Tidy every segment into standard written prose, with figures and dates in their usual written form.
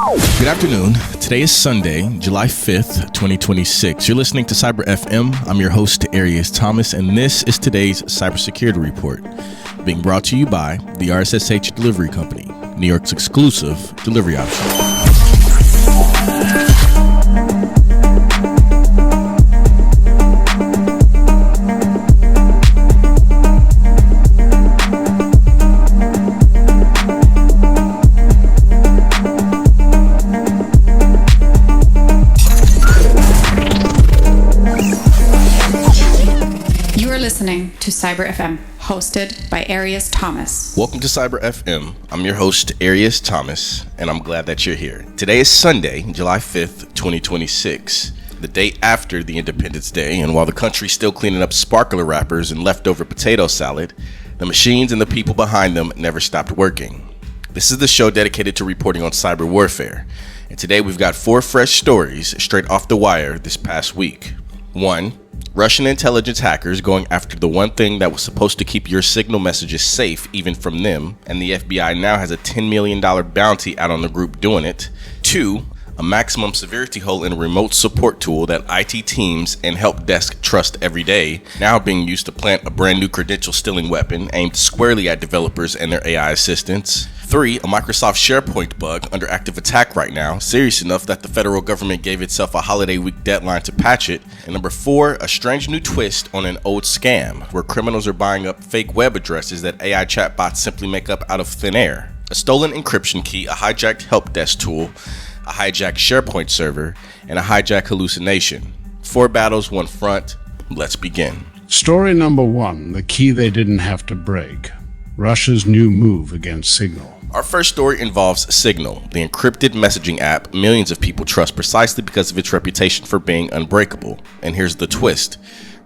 Good afternoon. Today is Sunday, July 5th, 2026. You're listening to Cyber FM. I'm your host, Arias Thomas, and this is today's Cybersecurity Report, being brought to you by the R.S.S.H Delivery Company, New York's exclusive delivery option. Listening to Cyber FM, hosted by Arias Thomas. Welcome to Cyber FM. I'm your host, Arias Thomas, and I'm glad that you're here. Today is Sunday, July 5th, 2026, the day after the Independence Day, and while the country's still cleaning up sparkler wrappers and leftover potato salad, the machines and the people behind them never stopped working. This is the show dedicated to reporting on cyber warfare, and today we've got 4 fresh stories straight off the wire this past week. 1. Russian intelligence hackers going after the one thing that was supposed to keep your signal messages safe even from them, and the FBI now has a $10 million bounty out on the group doing it. 2. A maximum severity hole in a remote support tool that IT teams and help desk trust every day, now being used to plant a brand new credential stealing weapon aimed squarely at developers and their AI assistants. 3. A Microsoft SharePoint bug under active attack right now, serious enough that the federal government gave itself a holiday week deadline to patch it. And number 4, a strange new twist on an old scam, where criminals are buying up fake web addresses that AI chatbots simply make up out of thin air. A stolen encryption key, a hijacked help desk tool, a hijacked SharePoint server, and a hijacked hallucination. 4 battles, 1 front. Let's begin. Story number 1, the key they didn't have to break. Russia's new move against Signal. Our first story involves Signal, the encrypted messaging app millions of people trust precisely because of its reputation for being unbreakable. And here's the twist.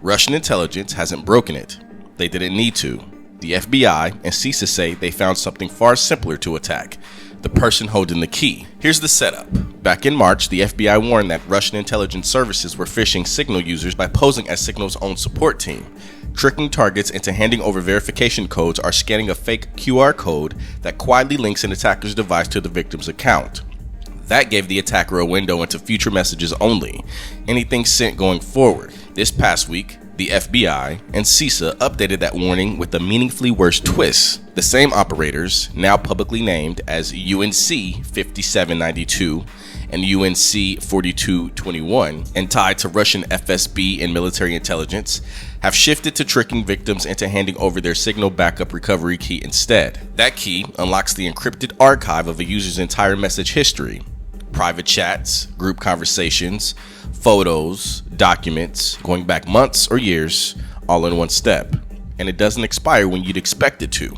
Russian intelligence hasn't broken it. They didn't need to. The FBI and CISA say they found something far simpler to attack: the person holding the key. Here's the setup. Back in March, the FBI warned that Russian intelligence services were phishing Signal users by posing as Signal's own support team, tricking targets into handing over verification codes or scanning a fake QR code that quietly links an attacker's device to the victim's account. That gave the attacker a window into future messages only, anything sent going forward. This past week, the FBI and CISA updated that warning with a meaningfully worse twist. The same operators, now publicly named as UNC 5792 and UNC 4221, and tied to Russian FSB and military intelligence, have shifted to tricking victims into handing over their Signal backup recovery key instead. That key unlocks the encrypted archive of a user's entire message history: private chats, group conversations, photos, documents, going back months or years, all in one step. And it doesn't expire when you'd expect it to.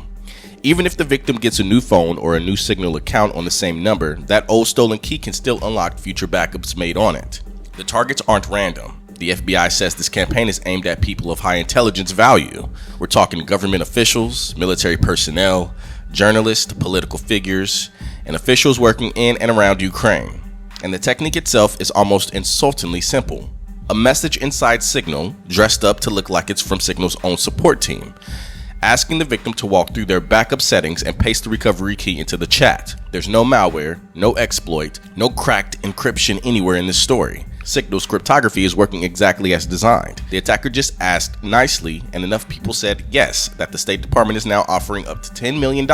Even if the victim gets a new phone or a new Signal account on the same number, that old stolen key can still unlock future backups made on it. The targets aren't random. The FBI says this campaign is aimed at people of high intelligence value. We're talking government officials, military personnel, journalists, political figures, and officials working in and around Ukraine. And the technique itself is almost insultingly simple. A message inside Signal, dressed up to look like it's from Signal's own support team, asking the victim to walk through their backup settings and paste the recovery key into the chat. There's no malware, no exploit, no cracked encryption anywhere in this story. Signal's cryptography is working exactly as designed. The attacker just asked nicely, and enough people said yes that the State Department is now offering up to $10 million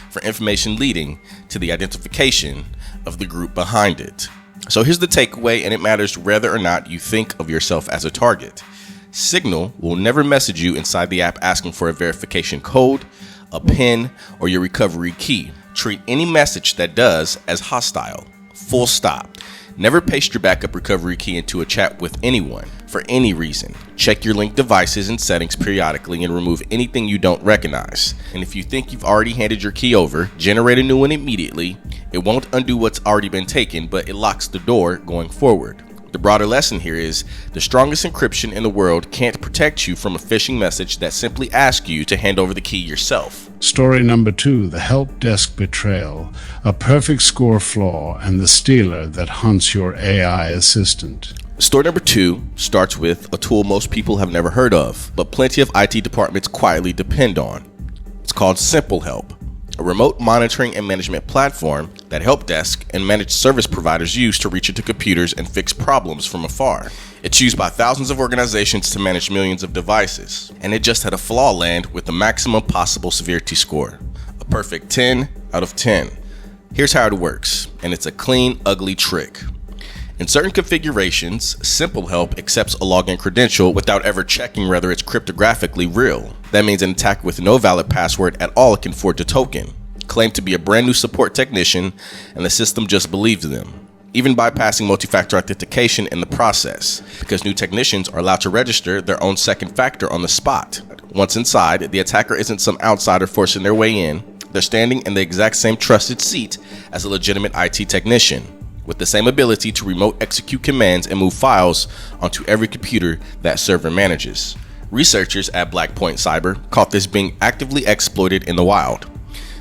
for information leading to the identification of the group behind it. So here's the takeaway, and it matters whether or not you think of yourself as a target. Signal will never message you inside the app asking for a verification code, a PIN, or your recovery key. Treat any message that does as hostile. Full stop. Never paste your backup recovery key into a chat with anyone for any reason. Check your linked devices and settings periodically and remove anything you don't recognize. And if you think you've already handed your key over, generate a new one immediately. It won't undo what's already been taken, but it locks the door going forward. The broader lesson here is the strongest encryption in the world can't protect you from a phishing message that simply asks you to hand over the key yourself. Story number 2, the help desk betrayal, a perfect score flaw, and the stealer that hunts your AI assistant. Story number 2 starts with a tool most people have never heard of, but plenty of IT departments quietly depend on. It's called Simple Help. a remote monitoring and management platform that help desk and managed service providers use to reach into computers and fix problems from afar. It's used by thousands of organizations to manage millions of devices, and it just had a flaw land with the maximum possible severity score, a perfect 10 out of 10. Here's how it works, and it's a clean, ugly trick. In certain configurations, Simple Help accepts a login credential without ever checking whether it's cryptographically real. That means an attacker with no valid password at all can forge a token, claim to be a brand new support technician, and the system just believes them, even bypassing multi-factor authentication in the process, because new technicians are allowed to register their own second factor on the spot. Once inside, the attacker isn't some outsider forcing their way in. They're standing in the exact same trusted seat as a legitimate IT technician, with the same ability to remote execute commands and move files onto every computer that server manages. Researchers at Blackpoint Cyber caught this being actively exploited in the wild.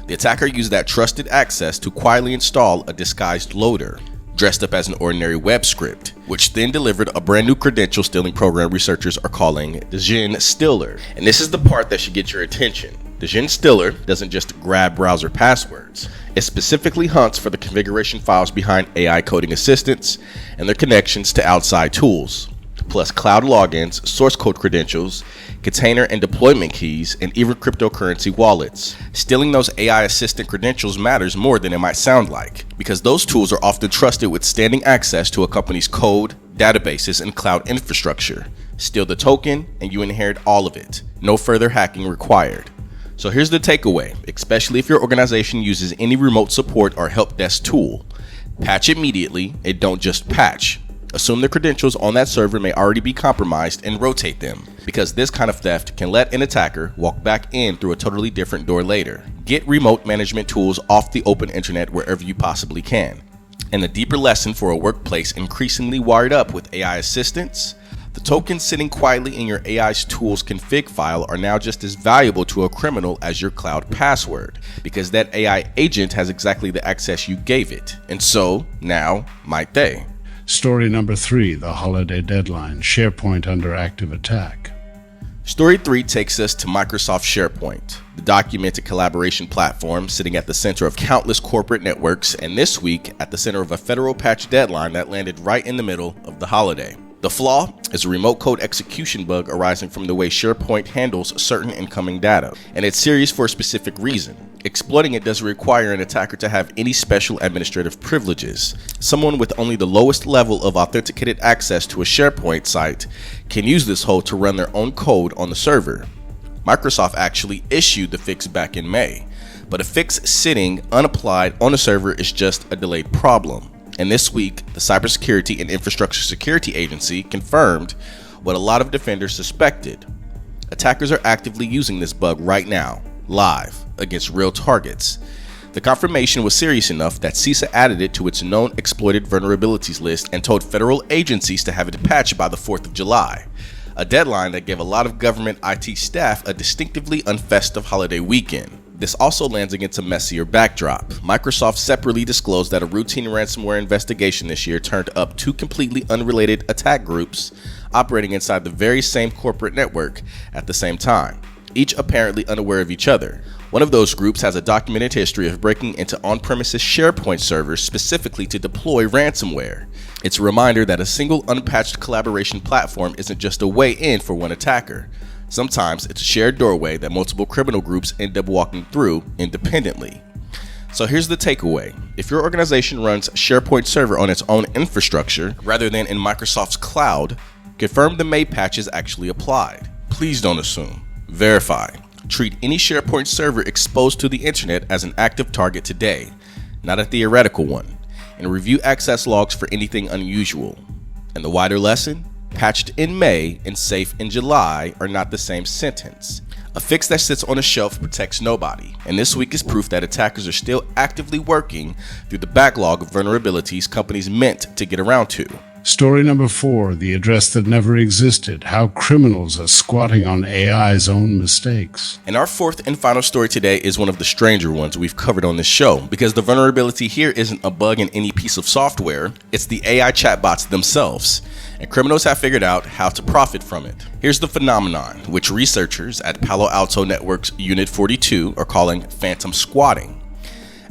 The attacker used that trusted access to quietly install a disguised loader, dressed up as an ordinary web script, which then delivered a brand new credential stealing program researchers are calling the Gen Stealer. And this is the part that should get your attention. The Gen Stealer doesn't just grab browser passwords. It specifically hunts for the configuration files behind AI coding assistants and their connections to outside tools, plus cloud logins, source code credentials, container and deployment keys, and even cryptocurrency wallets. Stealing those AI assistant credentials matters more than it might sound like, because those tools are often trusted with standing access to a company's code, databases, and cloud infrastructure. Steal the token, and you inherit all of it. No further hacking required. So here's the takeaway, especially if your organization uses any remote support or help desk tool. Patch immediately, and don't just patch. Assume the credentials on that server may already be compromised and rotate them, because this kind of theft can let an attacker walk back in through a totally different door later. Get remote management tools off the open internet wherever you possibly can. And a deeper lesson for a workplace increasingly wired up with AI assistants, the tokens sitting quietly in your AI's tool's config file are now just as valuable to a criminal as your cloud password, because that AI agent has exactly the access you gave it, and so now might they. Story number 3, the holiday deadline, SharePoint under active attack. Story 3 takes us to Microsoft SharePoint, the documented collaboration platform sitting at the center of countless corporate networks, and this week at the center of a federal patch deadline that landed right in the middle of the holiday. The flaw is a remote code execution bug arising from the way SharePoint handles certain incoming data, and it's serious for a specific reason. Exploiting it doesn't require an attacker to have any special administrative privileges. Someone with only the lowest level of authenticated access to a SharePoint site can use this hole to run their own code on the server. Microsoft actually issued the fix back in May, but a fix sitting unapplied on the server is just a delayed problem. And this week, the Cybersecurity and Infrastructure Security Agency confirmed what a lot of defenders suspected. Attackers are actively using this bug right now, live, against real targets. The confirmation was serious enough that CISA added it to its known exploited vulnerabilities list and told federal agencies to have it patched by the 4th of July, a deadline that gave a lot of government IT staff a distinctively unfestive holiday weekend. This also lands against a messier backdrop. Microsoft separately disclosed that a routine ransomware investigation this year turned up 2 completely unrelated attack groups operating inside the very same corporate network at the same time, each apparently unaware of each other. One of those groups has a documented history of breaking into on-premises SharePoint servers specifically to deploy ransomware. It's a reminder that a single unpatched collaboration platform isn't just a way in for one attacker. Sometimes it's a shared doorway that multiple criminal groups end up walking through independently. So here's the takeaway. If your organization runs SharePoint server on its own infrastructure rather than in Microsoft's cloud, confirm the May patch is actually applied. Please don't assume. Verify. Treat any SharePoint server exposed to the internet as an active target today, not a theoretical one, and review access logs for anything unusual. And the wider lesson? Patched in May and safe in July are not the same sentence. A fix that sits on a shelf protects nobody, and this week is proof that attackers are still actively working through the backlog of vulnerabilities companies meant to get around to. Story number 4, the address that never existed, how criminals are squatting on AI's own mistakes. And our fourth and final story today is one of the stranger ones we've covered on this show, because the vulnerability here isn't a bug in any piece of software, it's the AI chatbots themselves. And criminals have figured out how to profit from it. Here's the phenomenon, which researchers at Palo Alto Network's Unit 42 are calling phantom squatting.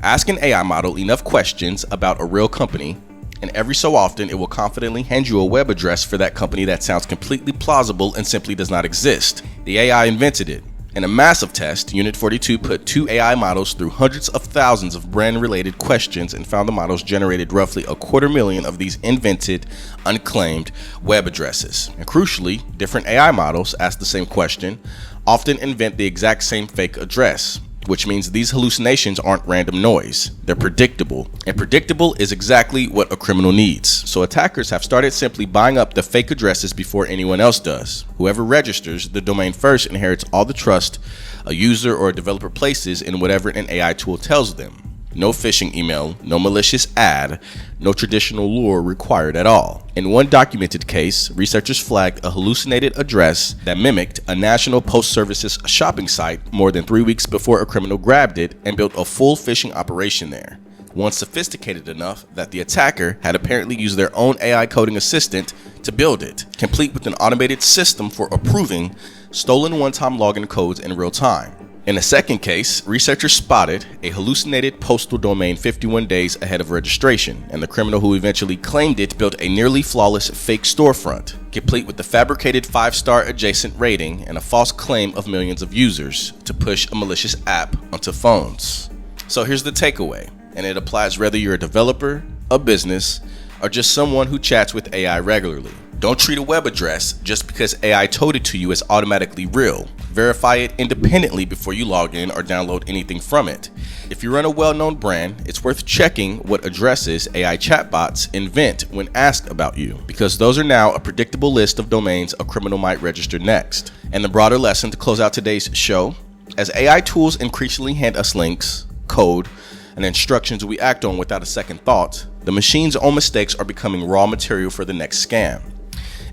Ask an AI model enough questions about a real company, and every so often it will confidently hand you a web address for that company that sounds completely plausible and simply does not exist. The AI invented it. In a massive test, Unit 42 put 2 AI models through hundreds of thousands of brand-related questions and found the models generated roughly 250,000 of these invented, unclaimed web addresses. And crucially, different AI models ask the same question, often invent the exact same fake address, which means these hallucinations aren't random noise. They're predictable. And predictable is exactly what a criminal needs. So attackers have started simply buying up the fake addresses before anyone else does. Whoever registers the domain first inherits all the trust a user or a developer places in whatever an AI tool tells them. No phishing email, no malicious ad, no traditional lure required at all. In one documented case, researchers flagged a hallucinated address that mimicked a National Post Service's shopping site more than 3 weeks before a criminal grabbed it and built a full phishing operation there. One sophisticated enough that the attacker had apparently used their own AI coding assistant to build it, complete with an automated system for approving stolen one-time login codes in real time. In a second case, researchers spotted a hallucinated postal domain 51 days ahead of registration, and the criminal who eventually claimed it built a nearly flawless fake storefront, complete with the fabricated 5-star adjacent rating and a false claim of millions of users to push a malicious app onto phones. So here's the takeaway, and it applies whether you're a developer, a business, or just someone who chats with AI regularly. Don't treat a web address just because AI told it to you as automatically real. Verify it independently before you log in or download anything from it. If you run a well-known brand, it's worth checking what addresses AI chatbots invent when asked about you, because those are now a predictable list of domains a criminal might register next. And the broader lesson to close out today's show, as AI tools increasingly hand us links, code, and instructions we act on without a second thought, the machine's own mistakes are becoming raw material for the next scam.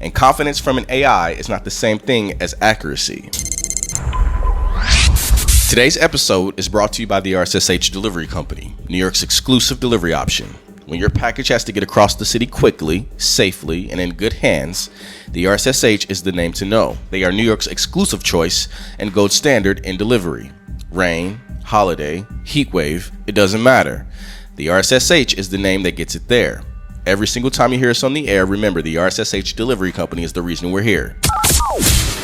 And confidence from an AI is not the same thing as accuracy. Today's episode is brought to you by the R.S.S.H delivery company, New York's exclusive delivery option. When your package has to get across the city quickly, safely, and in good hands, the R.S.S.H is the name to know. They are New York's exclusive choice and gold standard in delivery. Rain, holiday, heat wave, it doesn't matter. The R.S.S.H is the name that gets it there. Every single time you hear us on the air, remember the R.S.S.H delivery company is the reason we're here.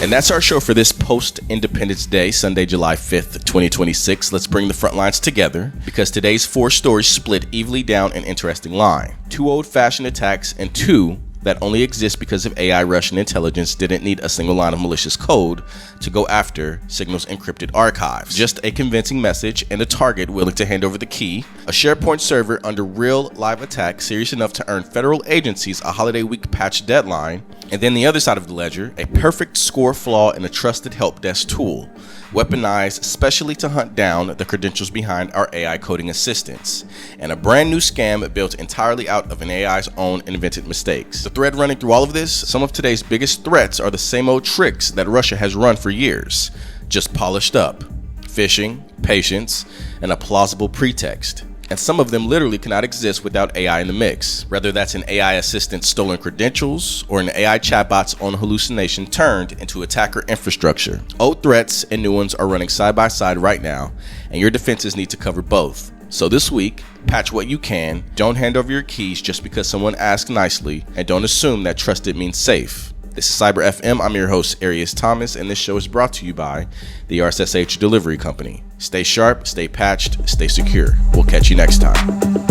And that's our show for this post-Independence Day, Sunday, July 5th, 2026. Let's bring the front lines together, because today's 4 stories split evenly down an interesting line. 2 old-fashioned attacks and 2 that only exist because of AI Russian intelligence didn't need a single line of malicious code to go after Signal's encrypted archives. Just a convincing message and a target willing to hand over the key, a SharePoint server under real live attack serious enough to earn federal agencies a holiday week patch deadline, and then the other side of the ledger, a perfect score flaw in a trusted help desk tool, weaponized specially to hunt down the credentials behind our AI coding assistants, and a brand new scam built entirely out of an AI's own invented mistakes. The thread running through all of this, some of today's biggest threats are the same old tricks that Russia has run for years, just polished up. Phishing, patience, and a plausible pretext. And some of them literally cannot exist without AI in the mix, whether that's an AI assistant's stolen credentials or an AI chatbot's own hallucination turned into attacker infrastructure. Old threats and new ones are running side by side right now, and your defenses need to cover both. So this week, patch what you can, don't hand over your keys just because someone asked nicely, and don't assume that trusted means safe. This is Cyber FM. I'm your host, Arias Thomas, and this show is brought to you by the R.S.S.H delivery company. Stay sharp, stay patched, stay secure. We'll catch you next time.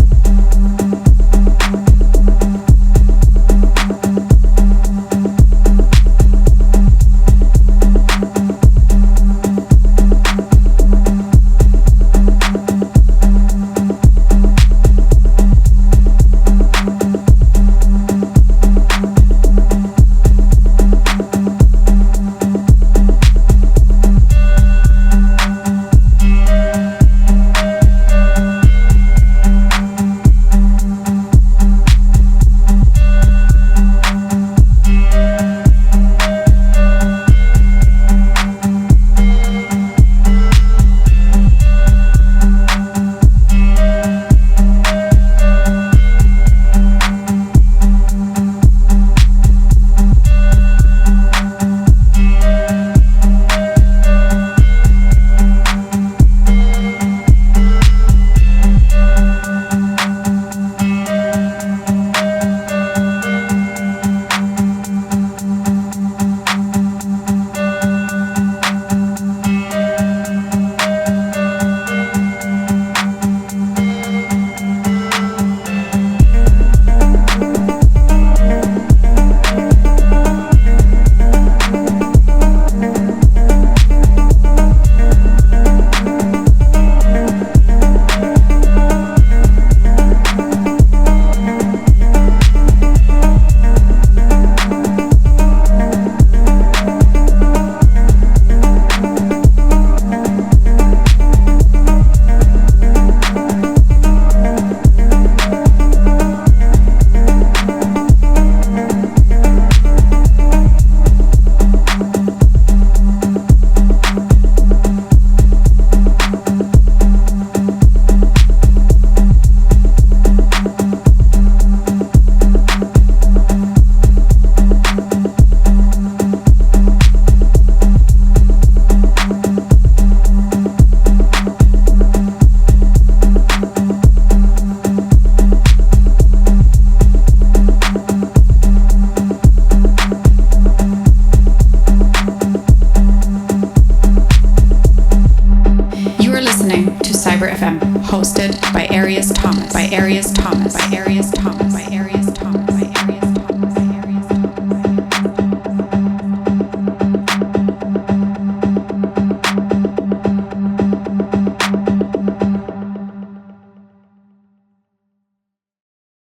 Hosted by Arias Thomas.